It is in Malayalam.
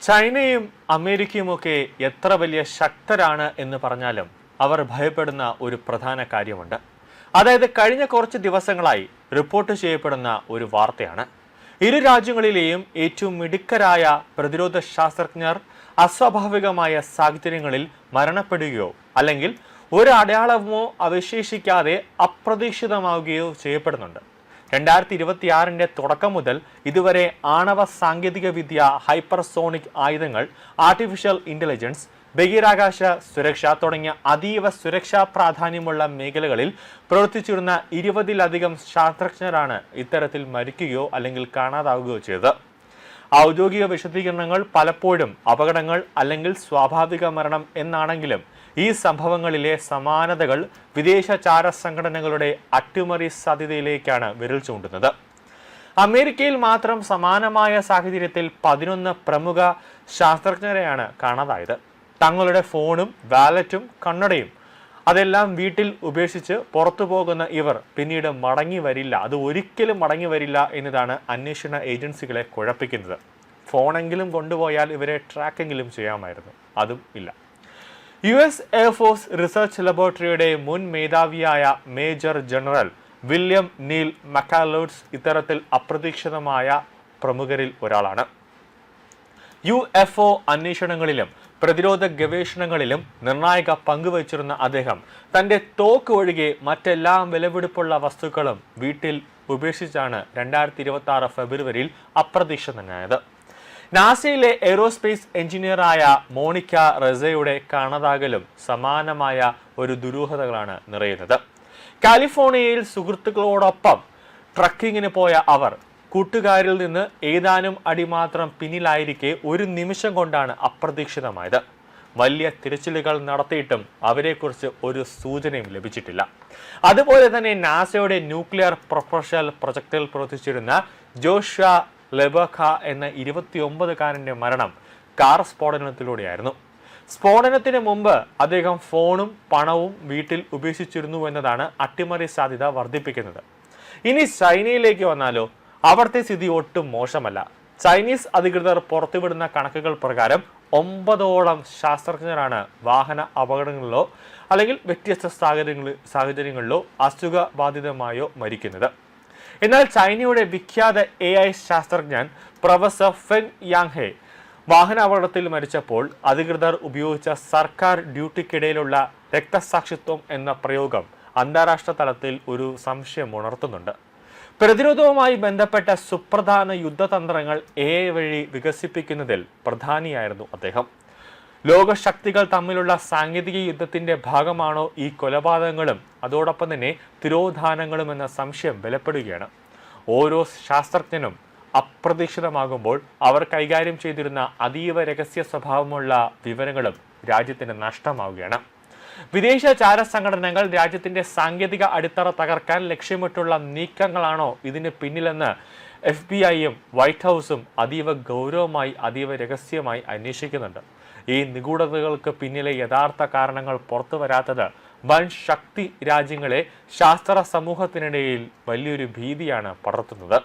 ചൈനയും അമേരിക്കയുമൊക്കെ എത്ര വലിയ ശക്തരാണ് എന്ന് പറഞ്ഞാലും അവർ ഭയപ്പെടുന്ന ഒരു പ്രധാന കാര്യമുണ്ട്. അതായത് കഴിഞ്ഞ കുറച്ച് ദിവസങ്ങളായി റിപ്പോർട്ട് ചെയ്യപ്പെടുന്ന ഒരു വാർത്തയാണ്. ഇരു രാജ്യങ്ങളിലെയും ഏറ്റവും മിടുക്കരായ പ്രതിരോധ ശാസ്ത്രജ്ഞർ അസ്വാഭാവികമായ സാഹചര്യങ്ങളിൽ മരണപ്പെടുകയോ അല്ലെങ്കിൽ ഒരു അടയാളമോ അവശേഷിക്കാതെ അപ്രതീക്ഷിതമാവുകയോ ചെയ്യപ്പെടുന്നുണ്ട്. 2026 തുടക്കം മുതൽ ഇതുവരെ ആണവ സാങ്കേതിക വിദ്യ, ഹൈപ്പർസോണിക് ആയുധങ്ങൾ, ആർട്ടിഫിഷ്യൽ ഇന്റലിജൻസ്, ബഹിരാകാശ സുരക്ഷ തുടങ്ങിയ അതീവ സുരക്ഷാ പ്രാധാന്യമുള്ള മേഖലകളിൽ പ്രവർത്തിച്ചിരുന്ന 20-ലധികം ശാസ്ത്രജ്ഞരാണ് ഇത്തരത്തിൽ മരിക്കുകയോ അല്ലെങ്കിൽ കാണാതാവുകയോ ചെയ്തത്. ഔദ്യോഗിക വിശദീകരണങ്ങൾ പലപ്പോഴും അപകടങ്ങൾ അല്ലെങ്കിൽ സ്വാഭാവിക മരണം എന്നാണെങ്കിലും ഈ സംഭവങ്ങളിലെ സമാനതകൾ വിദേശ ചാര സംഘടനകളുടെ അട്ടിമറി സാധ്യതയിലേക്കാണ് വിരൽ ചൂണ്ടുന്നത്. അമേരിക്കയിൽ മാത്രം സമാനമായ സാഹചര്യത്തിൽ 11 പ്രമുഖ ശാസ്ത്രജ്ഞരെയാണ് കാണാതായത്. തങ്ങളുടെ ഫോണും വാലറ്റും കണ്ണടയും അതെല്ലാം വീട്ടിൽ ഉപേക്ഷിച്ച് പുറത്തു പോകുന്ന ഇവർ പിന്നീട് മടങ്ങി വരില്ല. അത് ഒരിക്കലും മടങ്ങി വരില്ല എന്നതാണ് അന്വേഷണ ഏജൻസികളെ കുഴപ്പിക്കുന്നത്. ഫോണെങ്കിലും കൊണ്ടുപോയാൽ ഇവരെ ട്രാക്കെങ്കിലും ചെയ്യാമായിരുന്നു, അതും ഇല്ല. US എയർഫോഴ്സ് റിസർച്ച് ലബോറട്ടറിയുടെ മുൻ മേധാവിയായ മേജർ ജനറൽ വില്യം നീൽ മക്കാലോഡ്സ് ഇത്തരത്തിൽ അപ്രതീക്ഷിതമായ പ്രമുഖരിൽ ഒരാളാണ്. UFO അന്വേഷണങ്ങളിലും പ്രതിരോധ ഗവേഷണങ്ങളിലും നിർണായക പങ്കുവച്ചിരുന്ന അദ്ദേഹം തന്റെ തോക്ക് ഒഴികെ മറ്റെല്ലാം വിലപിടിപ്പുള്ള വസ്തുക്കളും വീട്ടിൽ ഉപേക്ഷിച്ചാണ് 2026 ഫെബ്രുവരിയിൽ അപ്രതീക്ഷിതനായത്. നാസയിലെ എയ്റോസ്പേസ് എഞ്ചിനീയറായ മോണിക്ക റസയുടെ കാണാതാകലും സമാനമായ ഒരു ദുരൂഹതകളാണ് നിറയുന്നത്. കാലിഫോർണിയയിൽ സുഹൃത്തുക്കളോടൊപ്പം ട്രക്കിങ്ങിന് പോയ അവർ കൂട്ടുകാരിൽ നിന്ന് ഏതാനും അടി മാത്രം പിന്നിലായിരിക്കെ ഒരു നിമിഷം കൊണ്ടാണ് അപ്രതീക്ഷിതമായത്. വലിയ തിരച്ചിലുകൾ നടത്തിയിട്ടും അവരെക്കുറിച്ച് ഒരു സൂചനയും ലഭിച്ചിട്ടില്ല. അതുപോലെ തന്നെ നാസയുടെ ന്യൂക്ലിയർ പ്രൊപ്പൽഷൻ പ്രൊജക്ടിൽ പ്രവർത്തിച്ചിരുന്ന ജോഷ്വ ലെബഖ എന്ന 29-കാരന്റെ മരണം കാർ സ്ഫോടനത്തിലൂടെയായിരുന്നു. സ്ഫോടനത്തിന് മുമ്പ് അദ്ദേഹം ഫോണും പണവും വീട്ടിൽ ഉപേക്ഷിച്ചിരുന്നു എന്നതാണ് അട്ടിമറി സാധ്യത വർദ്ധിപ്പിക്കുന്നത്. ഇനി ചൈനയിലേക്ക് വന്നാലോ, അവിടുത്തെ സ്ഥിതി ഒട്ടും മോശമല്ല. ചൈനീസ് അധികൃതർ പുറത്തുവിടുന്ന കണക്കുകൾ പ്രകാരം 9ഓളം ശാസ്ത്രജ്ഞരാണ് വാഹന അപകടങ്ങളിലോ അല്ലെങ്കിൽ വ്യത്യസ്ത സാഹചര്യങ്ങളിലോ അസുഖബാധിതമായോ മരിക്കുന്നത്. എന്നാൽ ചൈനയുടെ വിഖ്യാത AI ശാസ്ത്രജ്ഞൻ പ്രൊഫസർ ഫെങ് യാങ്ഹെ വാഹന അപകടത്തിൽ മരിച്ചപ്പോൾ അധികൃതർ ഉപയോഗിച്ച സർക്കാർ ഡ്യൂട്ടിക്കിടയിലുള്ള രക്തസാക്ഷിത്വം എന്ന പ്രയോഗം അന്താരാഷ്ട്ര തലത്തിൽ ഒരു സംശയം ഉണർത്തുന്നുണ്ട്. പ്രതിരോധവുമായി ബന്ധപ്പെട്ട സുപ്രധാന യുദ്ധതന്ത്രങ്ങൾ AI വഴി വികസിപ്പിക്കുന്നതിൽ പ്രധാനിയായിരുന്നു അദ്ദേഹം. ലോകശക്തികൾ തമ്മിലുള്ള സാങ്കേതിക യുദ്ധത്തിന്റെ ഭാഗമാണോ ഈ കൊലപാതകങ്ങളും അതോടൊപ്പം തന്നെ തിരോധാനങ്ങളും എന്ന സംശയം ബലപ്പെടുകയാണ്. ഓരോ ശാസ്ത്രജ്ഞനും അപ്രതീക്ഷിതമാകുമ്പോൾ അവർ കൈകാര്യം ചെയ്തിരുന്ന അതീവ രഹസ്യ സ്വഭാവമുള്ള വിവരങ്ങളും രാജ്യത്തിന് നഷ്ടമാവുകയാണ്. വിദേശ ചാര സംഘടനകൾ രാജ്യത്തിന്റെ സാങ്കേതിക അടിത്തറ തകർക്കാൻ ലക്ഷ്യമിട്ടുള്ള നീക്കങ്ങളാണോ ഇതിന് പിന്നിലെന്ന് FBI-യും വൈറ്റ് ഹൗസും അതീവ ഗൗരവമായി അതീവ രഹസ്യമായി അന്വേഷിക്കുന്നുണ്ട്. ഈ നിഗൂഢതകൾക്ക് പിന്നിലെ യഥാർത്ഥ കാരണങ്ങൾ പുറത്തു വരാത്തത് വൻ ശക്തി രാജ്യങ്ങളെ ശാസ്ത്ര സമൂഹത്തിനിടയിൽ വലിയൊരു ഭീതിയാണ് പടർത്തുന്നത്.